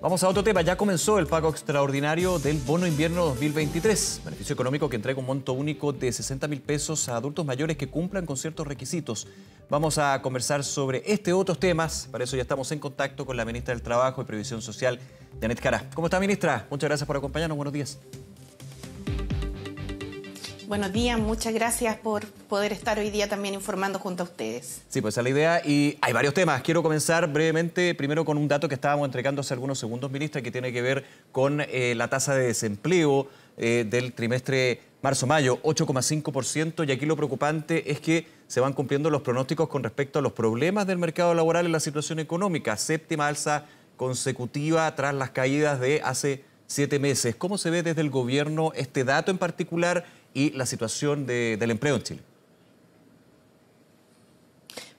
Vamos a otro tema. Ya comenzó el pago extraordinario del bono invierno 2023. Beneficio económico que entrega un monto único de 60.000 pesos a adultos mayores que cumplan con ciertos requisitos. Vamos a conversar sobre este y otros temas. Para eso ya estamos en contacto con la ministra del Trabajo y Previsión Social, Janet Jara. ¿Cómo está, ministra? Muchas gracias por acompañarnos. Buenos días. Buenos días, muchas gracias por poder estar hoy día también informando junto a ustedes. Sí, pues esa es la idea y hay varios temas. Quiero comenzar brevemente, primero con un dato que estábamos entregando hace algunos segundos, ministra, que tiene que ver con la tasa de desempleo del trimestre marzo-mayo, 8,5%, y aquí lo preocupante es que se van cumpliendo los pronósticos con respecto a los problemas del mercado laboral en la situación económica. Séptima alza consecutiva tras las caídas de hace 7 meses. ¿Cómo se ve desde el gobierno este dato en particular y la situación del empleo en Chile?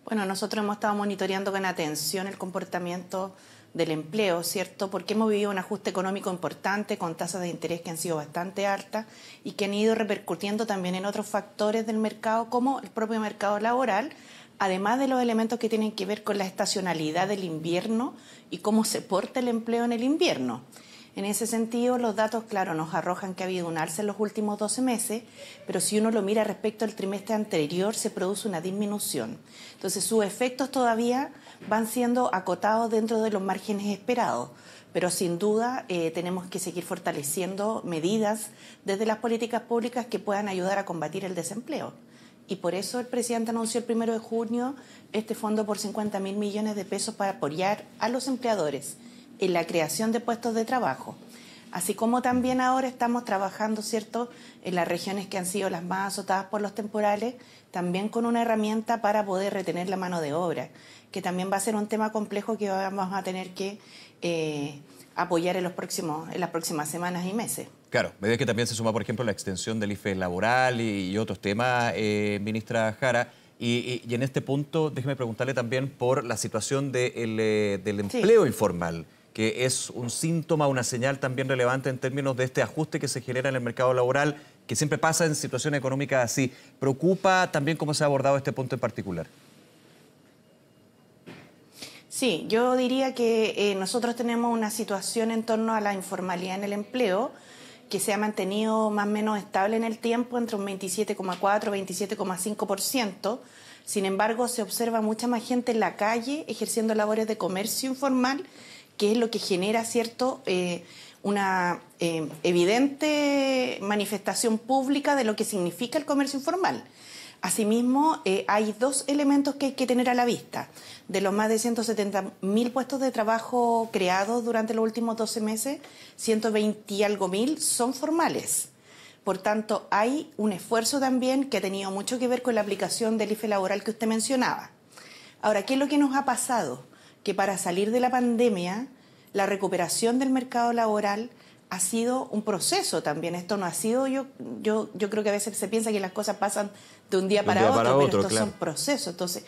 Bueno, nosotros hemos estado monitoreando con atención el comportamiento del empleo, ¿cierto? Porque hemos vivido un ajuste económico importante con tasas de interés que han sido bastante altas y que han ido repercutiendo también en otros factores del mercado, como el propio mercado laboral, además de los elementos que tienen que ver con la estacionalidad del invierno y cómo se porta el empleo en el invierno. En ese sentido, los datos, claro, nos arrojan que ha habido un alza en los últimos 12 meses, pero si uno lo mira respecto al trimestre anterior, se produce una disminución. Entonces, sus efectos todavía van siendo acotados dentro de los márgenes esperados, pero sin duda tenemos que seguir fortaleciendo medidas desde las políticas públicas que puedan ayudar a combatir el desempleo. Y por eso el presidente anunció el 1 de junio este fondo por 50.000 millones de pesos para apoyar a los empleadores en la creación de puestos de trabajo. Así como también ahora estamos trabajando, ¿cierto?, en las regiones que han sido las más azotadas por los temporales, también con una herramienta para poder retener la mano de obra, que también va a ser un tema complejo que vamos a tener que apoyar en las próximas semanas y meses. Claro, medidas que también se suma, por ejemplo, la extensión del IFE laboral y otros temas, ministra Jara. Y en este punto, déjeme preguntarle también por la situación del empleo informal, que es un síntoma, una señal también relevante en términos de este ajuste que se genera en el mercado laboral, que siempre pasa en situaciones económicas así. ¿Preocupa también cómo se ha abordado este punto en particular? Sí, yo diría que nosotros tenemos una situación en torno a la informalidad en el empleo que se ha mantenido más o menos estable en el tiempo, entre un 27,4 y 27,5%. Sin embargo, se observa mucha más gente en la calle ejerciendo labores de comercio informal, que es lo que genera, ¿cierto?, una evidente manifestación pública de lo que significa el comercio informal. Asimismo, hay dos elementos que hay que tener a la vista. De los más de 170.000 puestos de trabajo creados durante los últimos 12 meses, 120 y algo mil son formales. Por tanto, hay un esfuerzo también que ha tenido mucho que ver con la aplicación del IFE laboral que usted mencionaba. Ahora, ¿qué es lo que nos ha pasado? Que para salir de la pandemia, la recuperación del mercado laboral ha sido un proceso también. Esto no ha sido, yo creo que a veces se piensa que las cosas pasan de un día para otro, pero estos son procesos. Entonces,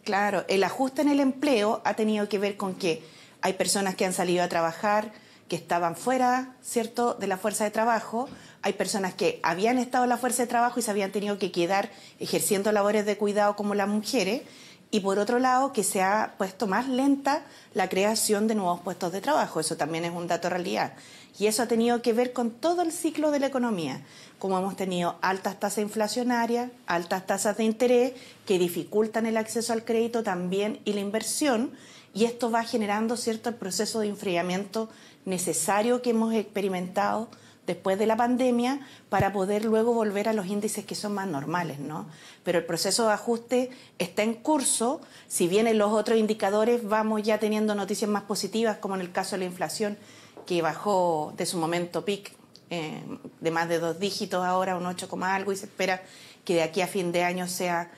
claro, el ajuste en el empleo ha tenido que ver con que hay personas que han salido a trabajar, que estaban fuera, ¿cierto?, de la fuerza de trabajo. Hay personas que habían estado en la fuerza de trabajo y se habían tenido que quedar ejerciendo labores de cuidado como las mujeres. Y por otro lado, que se ha puesto más lenta la creación de nuevos puestos de trabajo. Eso también es un dato de realidad. Y eso ha tenido que ver con todo el ciclo de la economía. Como hemos tenido altas tasas inflacionarias, altas tasas de interés que dificultan el acceso al crédito también y la inversión. Y esto va generando, ¿cierto?, el proceso de enfriamiento necesario que hemos experimentado después de la pandemia para poder luego volver a los índices que son más normales, ¿no? Pero el proceso de ajuste está en curso. Si bien en los otros indicadores vamos ya teniendo noticias más positivas, como en el caso de la inflación, que bajó de su momento peak de más de 2 dígitos ahora, un 8, algo, y se espera que de aquí a fin de año sea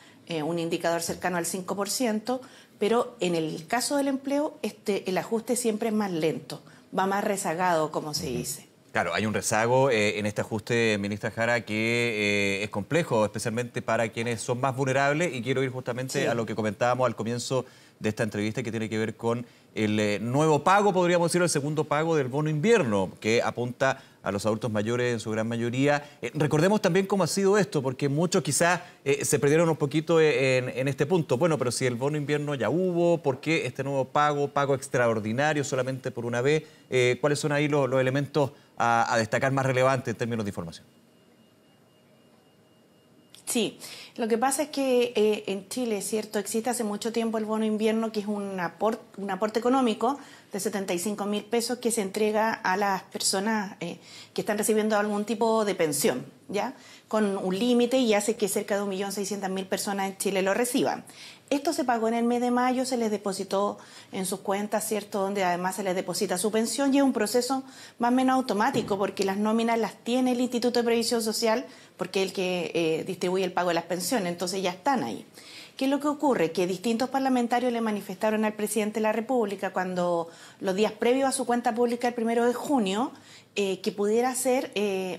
un indicador cercano al 5%, pero en el caso del empleo el ajuste siempre es más lento, va más rezagado, como se dice. Claro, hay un rezago en este ajuste, ministra Jara, que es complejo, especialmente para quienes son más vulnerables, y quiero ir justamente a lo que comentábamos al comienzo de esta entrevista, que tiene que ver con nuevo pago, podríamos decir, el segundo pago del bono invierno, que apunta a los adultos mayores en su gran mayoría. Recordemos también cómo ha sido esto, porque muchos quizás se perdieron un poquito en este punto. Bueno, pero si el bono invierno ya hubo, ¿por qué este nuevo pago extraordinario solamente por una vez? ¿Cuáles son ahí los elementos a destacar más relevantes en términos de información? Sí, lo que pasa es que en Chile, ¿cierto? Existe hace mucho tiempo el bono invierno, que es un aporte económico de 75.000 pesos que se entrega a las personas que están recibiendo algún tipo de pensión, ¿ya? Con un límite, y hace que cerca de 1.600.000 personas en Chile lo reciban. Esto se pagó en el mes de mayo, se les depositó en sus cuentas, ¿cierto? Donde además se les deposita su pensión, y es un proceso más o menos automático, porque las nóminas las tiene el Instituto de Previsión Social, porque es el que distribuye el pago de las pensiones, entonces ya están ahí. ¿Qué es lo que ocurre? Que distintos parlamentarios le manifestaron al presidente de la República, cuando los días previos a su cuenta pública el 1 de junio, que pudiera ser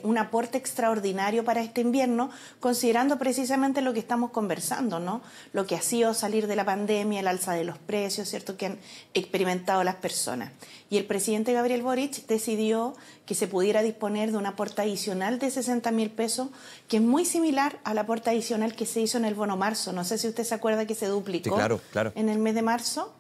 un aporte extraordinario para este invierno, considerando precisamente lo que estamos conversando, ¿no? Lo que ha sido salir de la pandemia, el alza de los precios, ¿cierto?, que han experimentado las personas. Y el presidente Gabriel Boric decidió que se pudiera disponer de un aporte adicional de 60.000 pesos, que es muy similar al aporte adicional que se hizo en el bono marzo. No sé si usted se acuerda que se duplicó, sí, claro, en el mes de marzo.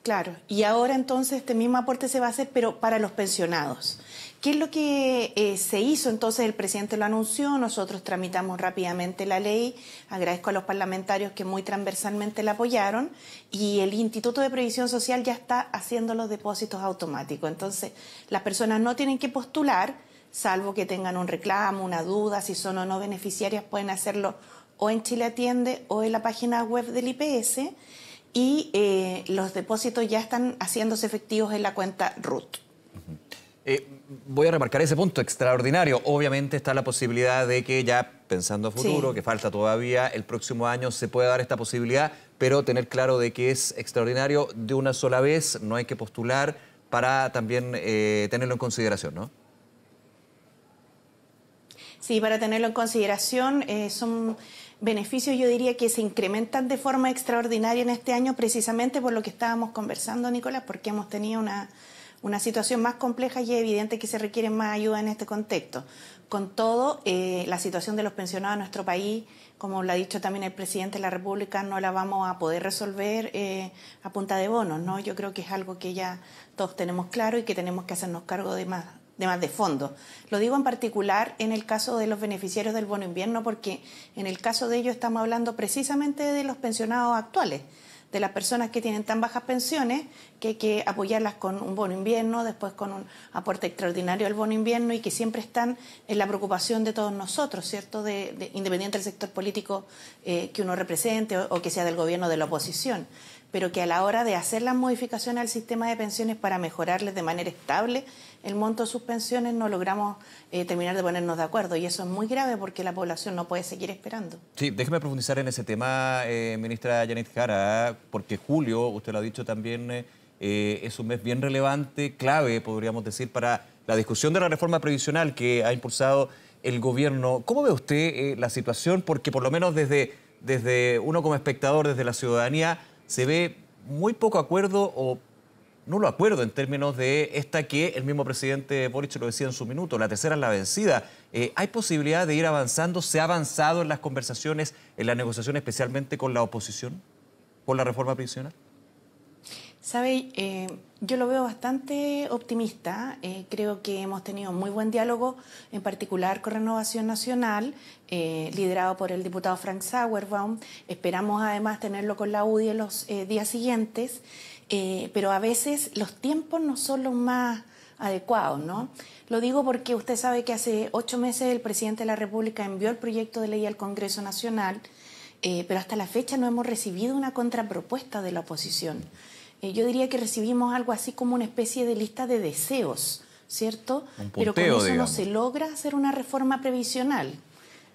Claro, y ahora entonces este mismo aporte se va a hacer, pero para los pensionados. ¿Qué es lo que se hizo? Entonces el presidente lo anunció, nosotros tramitamos rápidamente la ley, agradezco a los parlamentarios que muy transversalmente la apoyaron, y el Instituto de Previsión Social ya está haciendo los depósitos automáticos. Entonces las personas no tienen que postular, salvo que tengan un reclamo, una duda, si son o no beneficiarias, pueden hacerlo o en Chile Atiende o en la página web del IPS, y los depósitos ya están haciéndose efectivos en la cuenta RUT. Voy a remarcar ese punto extraordinario. Obviamente está la posibilidad de que ya pensando a futuro, Sí, que falta todavía, el próximo año se pueda dar esta posibilidad, pero tener claro de que es extraordinario de una sola vez, no hay que postular para también tenerlo en consideración, ¿no? sí, para tenerlo en consideración, son beneficios, yo diría, que se incrementan de forma extraordinaria en este año, precisamente por lo que estábamos conversando, Nicolás, porque hemos tenido una situación más compleja, y es evidente que se requiere más ayuda en este contexto. Con todo, la situación de los pensionados en nuestro país, como lo ha dicho también el presidente de la República, no la vamos a poder resolver a punta de bonos, ¿no? Yo creo que es algo que ya todos tenemos claro y que tenemos que hacernos cargo de más de fondo. Lo digo en particular en el caso de los beneficiarios del bono invierno, porque en el caso de ellos estamos hablando precisamente de los pensionados actuales, de las personas que tienen tan bajas pensiones que hay que apoyarlas con un bono invierno, después con un aporte extraordinario al bono invierno, y que siempre están en la preocupación de todos nosotros, ¿cierto? Independiente del sector político que uno represente o que sea del gobierno o de la oposición, pero que a la hora de hacer las modificaciones al sistema de pensiones para mejorarles de manera estable el monto de sus pensiones, no logramos terminar de ponernos de acuerdo, y eso es muy grave porque la población no puede seguir esperando. Sí, déjeme profundizar en ese tema, ministra Yanet Jara, porque julio, usted lo ha dicho también, es un mes bien relevante, clave, podríamos decir, para la discusión de la reforma previsional que ha impulsado el gobierno. ¿Cómo ve usted la situación? Porque por lo menos desde uno como espectador, desde la ciudadanía, se ve muy poco acuerdo o nulo acuerdo en términos de esta que el mismo presidente Boric lo decía en su minuto, la tercera es la vencida. ¿Hay posibilidad de ir avanzando? ¿Se ha avanzado en las conversaciones, en la negociación, especialmente con la oposición, por la reforma previsional? ¿Sabe? Yo lo veo bastante optimista. Creo que hemos tenido muy buen diálogo, en particular con Renovación Nacional, liderado por el diputado Frank Sauerbaum. Esperamos además tenerlo con la UDI en los días siguientes, pero a veces los tiempos no son los más adecuados, ¿no? Lo digo porque usted sabe que hace 8 meses el presidente de la República envió el proyecto de ley al Congreso Nacional, pero hasta la fecha no hemos recibido una contrapropuesta de la oposición. Yo diría que recibimos algo así como una especie de lista de deseos, ¿cierto? Un punteo, pero con eso digamos. no se logra hacer una reforma previsional.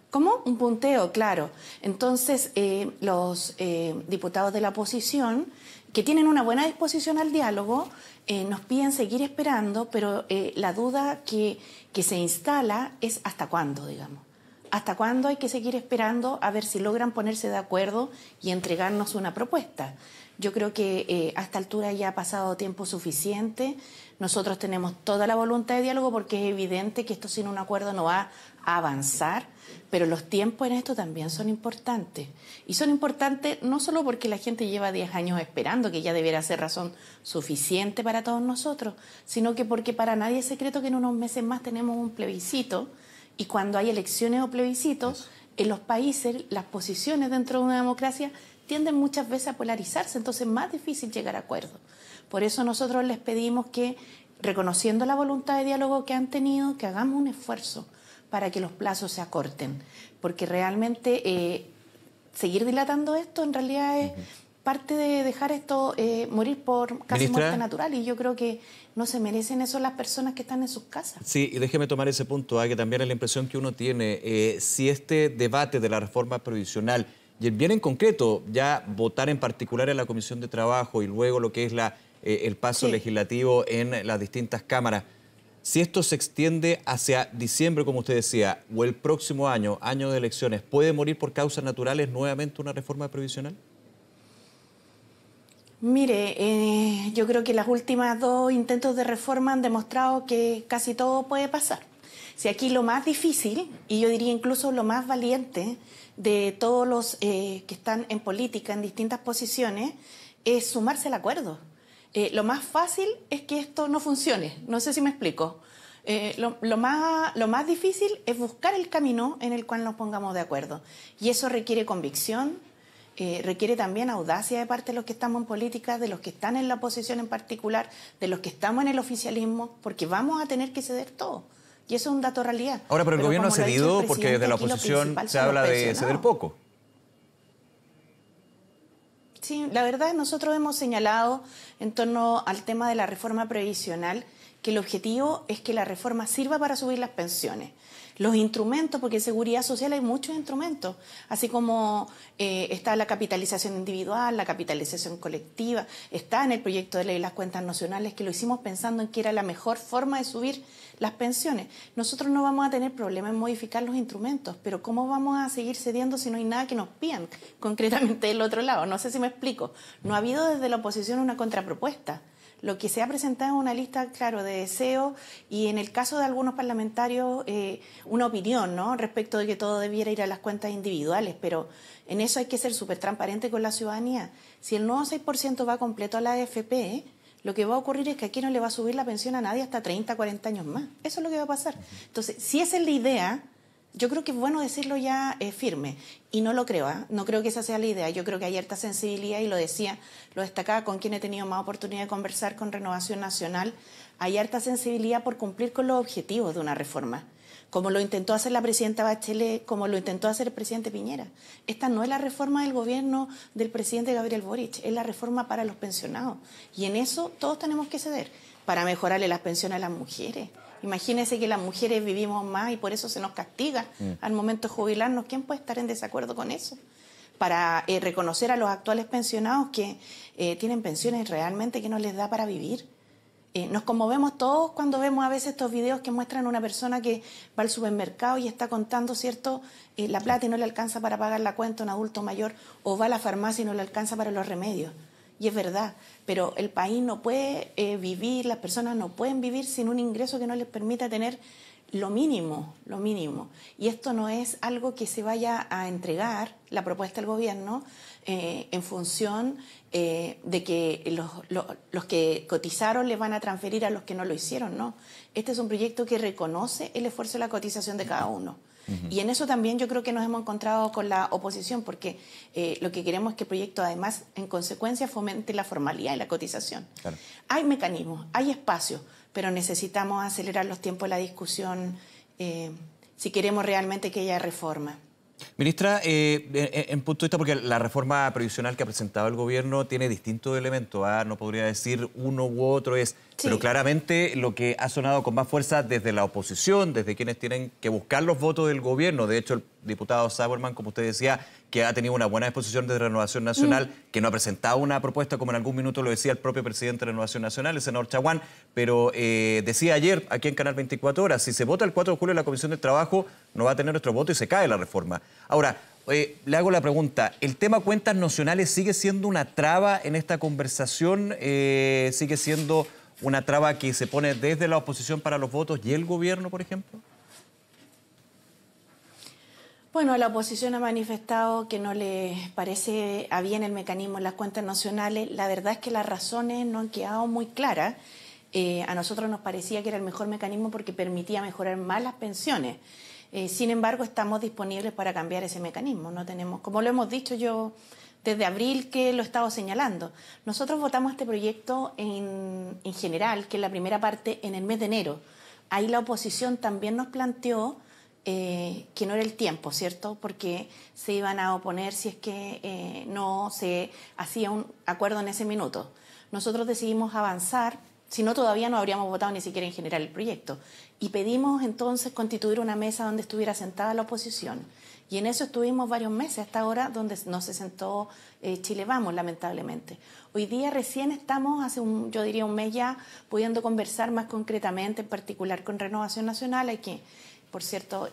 ¿Cómo? Un punteo, claro. Entonces, los diputados de la oposición, que tienen una buena disposición al diálogo, nos piden seguir esperando, pero la duda que se instala es hasta cuándo, digamos. ¿hasta cuándo hay que seguir esperando a ver si logran ponerse de acuerdo y entregarnos una propuesta? Yo creo que a esta altura ya ha pasado tiempo suficiente. Nosotros tenemos toda la voluntad de diálogo porque es evidente que esto sin un acuerdo no va a avanzar, pero los tiempos en esto también son importantes. Y son importantes no solo porque la gente lleva 10 años esperando, que ya debiera ser razón suficiente para todos nosotros, sino que porque para nadie es secreto que en unos meses más tenemos un plebiscito, y cuando hay elecciones o plebiscitos, en los países las posiciones dentro de una democracia tienden muchas veces a polarizarse, entonces es más difícil llegar a acuerdos. Por eso nosotros les pedimos que, reconociendo la voluntad de diálogo que han tenido, que hagamos un esfuerzo para que los plazos se acorten, porque realmente seguir dilatando esto en realidad es parte de dejar esto morir por casi muerte natural, y yo creo que no se merecen eso las personas que están en sus casas. Sí, y déjeme tomar ese punto, que también es la impresión que uno tiene. Si este debate de la reforma previsional, y bien en concreto, ya votar en particular en la Comisión de Trabajo y luego lo que es el paso legislativo en las distintas cámaras, si esto se extiende hacia diciembre, como usted decía, o el próximo año, año de elecciones, ¿puede morir por causas naturales nuevamente una reforma previsional? Mire, yo creo que las últimas 2 intentos de reforma han demostrado que casi todo puede pasar. Si aquí lo más difícil, y yo diría incluso lo más valiente de todos los que están en política en distintas posiciones, es sumarse al acuerdo. Lo más fácil es que esto no funcione, no sé si me explico. Lo más difícil es buscar el camino en el cual nos pongamos de acuerdo. Y eso requiere convicción, requiere también audacia de parte de los que estamos en política, de los que están en la oposición en particular, de los que estamos en el oficialismo, porque vamos a tener que ceder todo. Y eso es un dato realidad. Ahora, pero el gobierno ha cedido porque desde la oposición se habla de ceder poco. Sí, la verdad nosotros hemos señalado en torno al tema de la reforma previsional que el objetivo es que la reforma sirva para subir las pensiones. Los instrumentos, porque en seguridad social hay muchos instrumentos, así como está la capitalización individual, la capitalización colectiva, está en el proyecto de ley las cuentas nacionales, que lo hicimos pensando en que era la mejor forma de subir las pensiones. Nosotros no vamos a tener problema en modificar los instrumentos, pero ¿cómo vamos a seguir cediendo si no hay nada que nos pidan concretamente del otro lado? No sé si me explico. No ha habido desde la oposición una contrapropuesta. Lo que se ha presentado es una lista, claro, de deseos y en el caso de algunos parlamentarios una opinión, ¿no?, respecto de que todo debiera ir a las cuentas individuales, pero en eso hay que ser súper transparente con la ciudadanía. Si el nuevo 6% va completo a la AFP, lo que va a ocurrir es que aquí no le va a subir la pensión a nadie hasta 30, 40 años más. Eso es lo que va a pasar. Entonces, si esa es la idea, yo creo que es bueno decirlo ya firme, y no lo creo, no creo que esa sea la idea. Yo creo que hay harta sensibilidad, y lo decía, lo destacaba con quien he tenido más oportunidad de conversar con Renovación Nacional, hay harta sensibilidad por cumplir con los objetivos de una reforma, como lo intentó hacer la presidenta Bachelet, como lo intentó hacer el presidente Piñera. Esta no es la reforma del gobierno del presidente Gabriel Boric, es la reforma para los pensionados, y en eso todos tenemos que ceder, para mejorarle las pensiones a las mujeres. Imagínense que las mujeres vivimos más y por eso se nos castiga al momento de jubilarnos. ¿Quién puede estar en desacuerdo con eso? Para reconocer a los actuales pensionados que tienen pensiones realmente que no les da para vivir. Nos conmovemos todos cuando vemos a veces estos videos que muestran a una persona que va al supermercado y está contando, ¿cierto?, la plata y no le alcanza para pagar la cuenta a un adulto mayor, o va a la farmacia y no le alcanza para los remedios. Y es verdad, pero el país no puede vivir, las personas no pueden vivir sin un ingreso que no les permita tener lo mínimo, lo mínimo. Y esto no es algo que se vaya a entregar, la propuesta del gobierno, en función de que los que cotizaron les van a transferir a los que no lo hicieron, no. Este es un proyecto que reconoce el esfuerzo y la cotización de cada uno. Y en eso también yo creo que nos hemos encontrado con la oposición, porque lo que queremos es que el proyecto, además, en consecuencia, fomente la formalidad y la cotización. Claro. Hay mecanismos, hay espacios, pero necesitamos acelerar los tiempos de la discusión si queremos realmente que haya reforma. Ministra, en punto de vista, porque la reforma previsional que ha presentado el gobierno tiene distintos elementos, no podría decir uno u otro, pero claramente lo que ha sonado con más fuerza desde la oposición, desde quienes tienen que buscar los votos del gobierno, de hecho el diputado Sauerman, como usted decía, que ha tenido una buena exposición de Renovación Nacional, que no ha presentado una propuesta, como en algún minuto lo decía el propio presidente de Renovación Nacional, el senador Chaguán, pero decía ayer aquí en Canal 24 Horas, si se vota el 4 de julio en la Comisión del Trabajo, no va a tener nuestro voto y se cae la reforma. Ahora, le hago la pregunta, ¿el tema cuentas nacionales sigue siendo una traba en esta conversación? ¿Sigue siendo una traba que se pone desde la oposición para los votos y el gobierno, por ejemplo? Bueno, la oposición ha manifestado que no le parece a bien el mecanismo en las cuentas nacionales. La verdad es que las razones no han quedado muy claras. A nosotros nos parecía que era el mejor mecanismo porque permitía mejorar más las pensiones. Sin embargo, estamos disponibles para cambiar ese mecanismo. No tenemos, como lo hemos dicho yo desde abril que lo he estado señalando. Nosotros votamos este proyecto en general, que es la primera parte, en el mes de enero. Ahí la oposición también nos planteó que no era el tiempo, ¿cierto? Porque se iban a oponer si es que no se hacía un acuerdo en ese minuto. Nosotros decidimos avanzar, si no todavía no habríamos votado ni siquiera en general el proyecto. Y pedimos entonces constituir una mesa donde estuviera sentada la oposición. Y en eso estuvimos varios meses hasta ahora, donde no se sentó Chile Vamos, lamentablemente. Hoy día recién estamos, yo diría un mes ya, pudiendo conversar más concretamente, en particular con Renovación Nacional. Hay que, por cierto,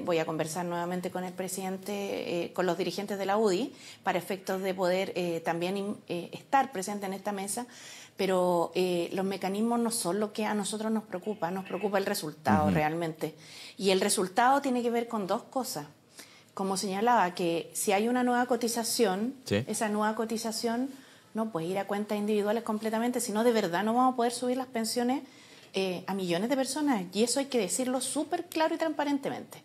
voy a conversar nuevamente con el presidente, con los dirigentes de la UDI, para efectos de poder también estar presente en esta mesa. Pero los mecanismos no son lo que a nosotros nos preocupa el resultado realmente. Y el resultado tiene que ver con dos cosas. Como señalaba, que si hay una nueva cotización, sí, esa nueva cotización no puede ir a cuentas individuales completamente, sino de verdad no vamos a poder subir las pensiones a millones de personas. Y eso hay que decirlo súper claro y transparentemente.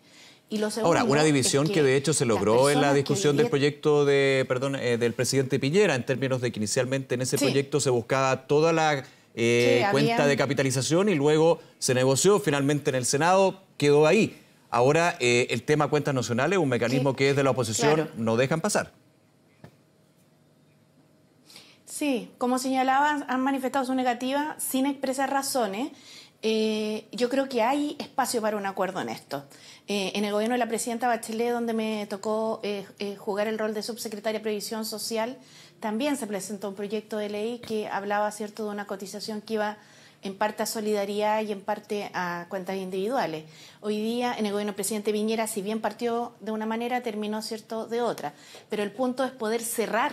Y lo segundo, ahora, una división que de hecho se logró en la discusión del proyecto del presidente Piñera, en términos de que inicialmente en ese proyecto se buscaba toda la cuenta de capitalización y luego se negoció, finalmente en el Senado quedó ahí. Ahora, el tema cuentas nacionales, un mecanismo que es de la oposición, no dejan pasar. Sí, como señalaba, han manifestado su negativa sin expresar razones. Yo creo que hay espacio para un acuerdo en esto. En el gobierno de la presidenta Bachelet, donde me tocó jugar el rol de subsecretaria de Previsión Social, también se presentó un proyecto de ley que hablaba, ¿cierto?, de una cotización que iba en parte a solidaridad y en parte a cuentas individuales. Hoy día, en el gobierno del presidente Piñera, si bien partió de una manera, terminó, ¿cierto?, de otra. Pero el punto es poder cerrar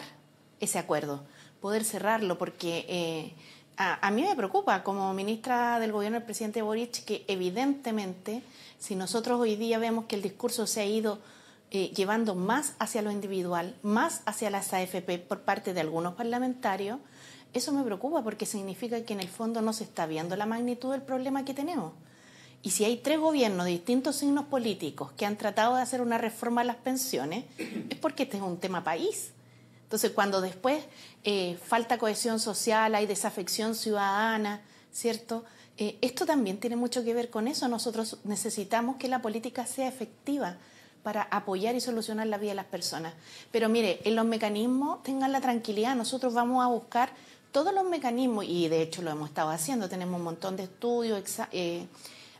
ese acuerdo, poder cerrarlo, porque a mí me preocupa, como ministra del gobierno del presidente Boric, que evidentemente, si nosotros hoy día vemos que el discurso se ha ido llevando más hacia lo individual, más hacia las AFP por parte de algunos parlamentarios, eso me preocupa porque significa que en el fondo no se está viendo la magnitud del problema que tenemos. Y si hay 3 gobiernos de distintos signos políticos que han tratado de hacer una reforma a las pensiones, es porque este es un tema país. Entonces, cuando después falta cohesión social, hay desafección ciudadana, ¿cierto? Esto también tiene mucho que ver con eso. Nosotros necesitamos que la política sea efectiva para apoyar y solucionar la vida de las personas. Pero mire, en los mecanismos tengan la tranquilidad, nosotros vamos a buscar todos los mecanismos, y de hecho lo hemos estado haciendo, tenemos un montón de estudios,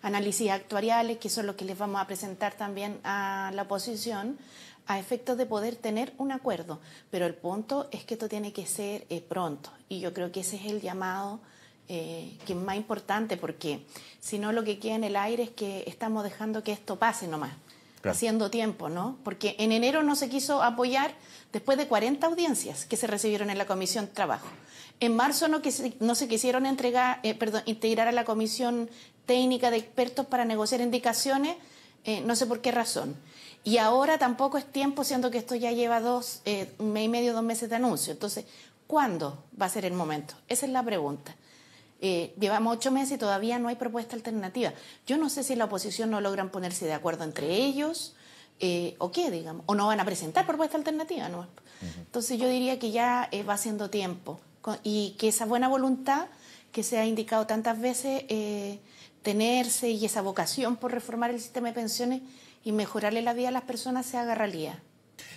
análisis actuariales, que son los que les vamos a presentar también a la oposición, a efectos de poder tener un acuerdo. Pero el punto es que esto tiene que ser pronto, y yo creo que ese es el llamado que es más importante, porque si no lo que queda en el aire es que estamos dejando que esto pase nomás. Claro. Haciendo tiempo, ¿no? Porque en enero no se quiso apoyar después de 40 audiencias que se recibieron en la Comisión de Trabajo. En marzo no se quisieron integrar a la Comisión Técnica de Expertos para negociar indicaciones, no sé por qué razón. Y ahora tampoco es tiempo, siendo que esto ya lleva un mes y medio, 2 meses de anuncio. Entonces, ¿cuándo va a ser el momento? Esa es la pregunta. Llevamos 8 meses y todavía no hay propuesta alternativa. Yo no sé si la oposición no logran ponerse de acuerdo entre ellos o qué, digamos, o no van a presentar propuesta alternativa, ¿no? Entonces yo diría que ya va siendo tiempo y que esa buena voluntad que se ha indicado tantas veces tenerse y esa vocación por reformar el sistema de pensiones y mejorarle la vida a las personas se haga realidad.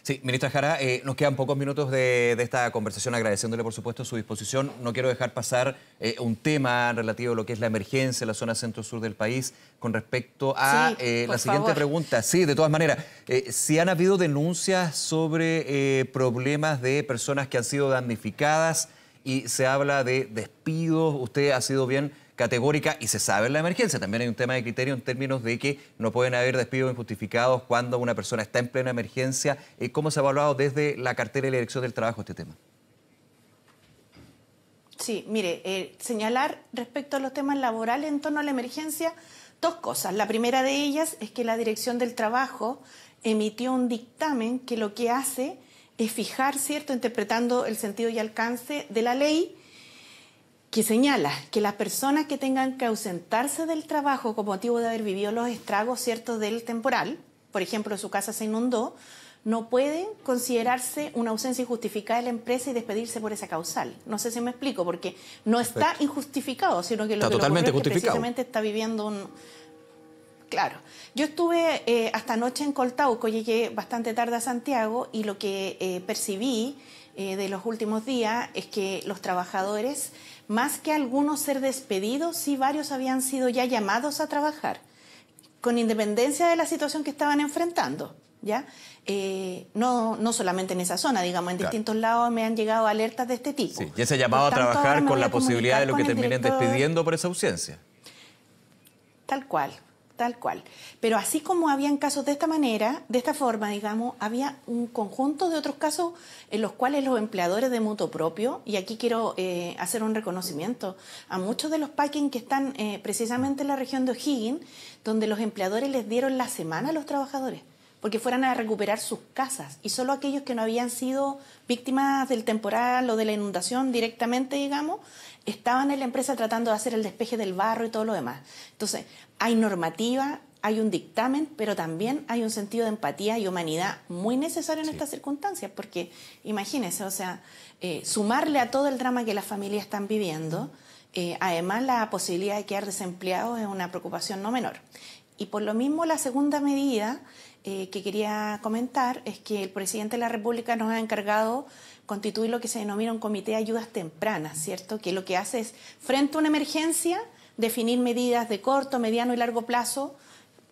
Sí, ministra Jara, nos quedan pocos minutos de esta conversación, agradeciéndole por supuesto su disposición. No quiero dejar pasar un tema relativo a lo que es la emergencia en la zona centro-sur del país con respecto a la siguiente pregunta. Sí, de todas maneras, si han habido denuncias sobre problemas de personas que han sido damnificadas y se habla de despidos, usted ha sido bien categórica y se sabe en la emergencia. También hay un tema de criterio en términos de que no pueden haber despidos injustificados cuando una persona está en plena emergencia. ¿Cómo se ha evaluado desde la cartera y la Dirección del Trabajo este tema? Sí, mire, señalar respecto a los temas laborales en torno a la emergencia, dos cosas. La primera de ellas es que la Dirección del Trabajo emitió un dictamen que lo que hace es fijar, ¿cierto?, interpretando el sentido y alcance de la ley, que señala que las personas que tengan que ausentarse del trabajo con motivo de haber vivido los estragos, ¿cierto?, del temporal, por ejemplo, su casa se inundó, no pueden considerarse una ausencia injustificada de la empresa y despedirse por esa causal. No sé si me explico, porque no está injustificado, sino que lo que totalmente ocurrió es que justificado. precisamente está viviendo un... Claro. Yo estuve hasta anoche en Coltauco, llegué bastante tarde a Santiago y lo que percibí de los últimos días es que los trabajadores, más que algunos ser despedidos, sí varios habían sido ya llamados a trabajar, con independencia de la situación que estaban enfrentando, ¿ya? No solamente en esa zona, digamos, en distintos lados me han llegado alertas de este tipo. Sí, y ese llamado a trabajar con la posibilidad de lo que terminen despidiendo por esa ausencia. Tal cual. Tal cual. Pero así como habían casos de esta manera, de esta forma, digamos, había un conjunto de otros casos en los cuales los empleadores de mutuo propio, y aquí quiero hacer un reconocimiento a muchos de los packing que están precisamente en la región de O'Higgins, donde los empleadores les dieron la semana a los trabajadores porque fueran a recuperar sus casas, y solo aquellos que no habían sido víctimas del temporal o de la inundación directamente, digamos, estaban en la empresa tratando de hacer el despeje del barro y todo lo demás. Entonces, hay normativa, hay un dictamen, pero también hay un sentido de empatía y humanidad muy necesario en estas circunstancias, porque imagínense, o sea, sumarle a todo el drama que las familias están viviendo, además la posibilidad de quedar desempleados es una preocupación no menor. Y por lo mismo la segunda medida que quería comentar es que el presidente de la República nos ha encargado constituir lo que se denomina un comité de ayudas tempranas, ¿cierto? Que lo que hace es, frente a una emergencia, definir medidas de corto, mediano y largo plazo,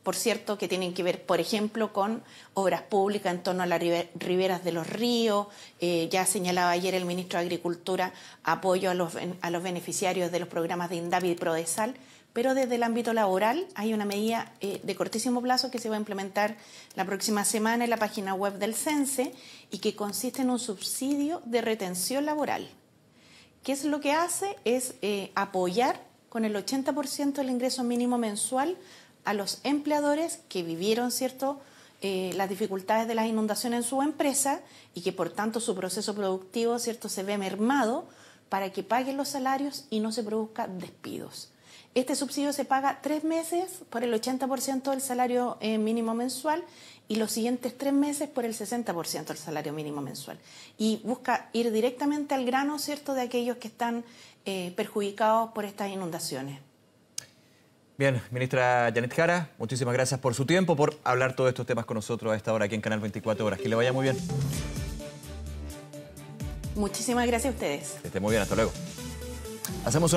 por cierto, que tienen que ver, por ejemplo, con obras públicas en torno a las riberas de los ríos. Ya señalaba ayer el ministro de Agricultura apoyo a los beneficiarios de los programas de INDAVI y PRODESAL, pero desde el ámbito laboral hay una medida de cortísimo plazo que se va a implementar la próxima semana en la página web del CENSE y que consiste en un subsidio de retención laboral. ¿Qué es lo que hace? Es apoyar con el 80% del ingreso mínimo mensual a los empleadores que vivieron, ¿cierto?, las dificultades de las inundaciones en su empresa y que por tanto su proceso productivo, ¿cierto?, se ve mermado para que paguen los salarios y no se produzcan despidos. Este subsidio se paga 3 meses por el 80% del salario mínimo mensual y los siguientes 3 meses por el 60% del salario mínimo mensual. Y busca ir directamente al grano, ¿cierto?, de aquellos que están perjudicados por estas inundaciones. Bien, ministra Janet Jara, muchísimas gracias por su tiempo, por hablar todos estos temas con nosotros a esta hora aquí en Canal 24 Horas. Que le vaya muy bien. Muchísimas gracias a ustedes. Que esté muy bien, hasta luego. Hacemos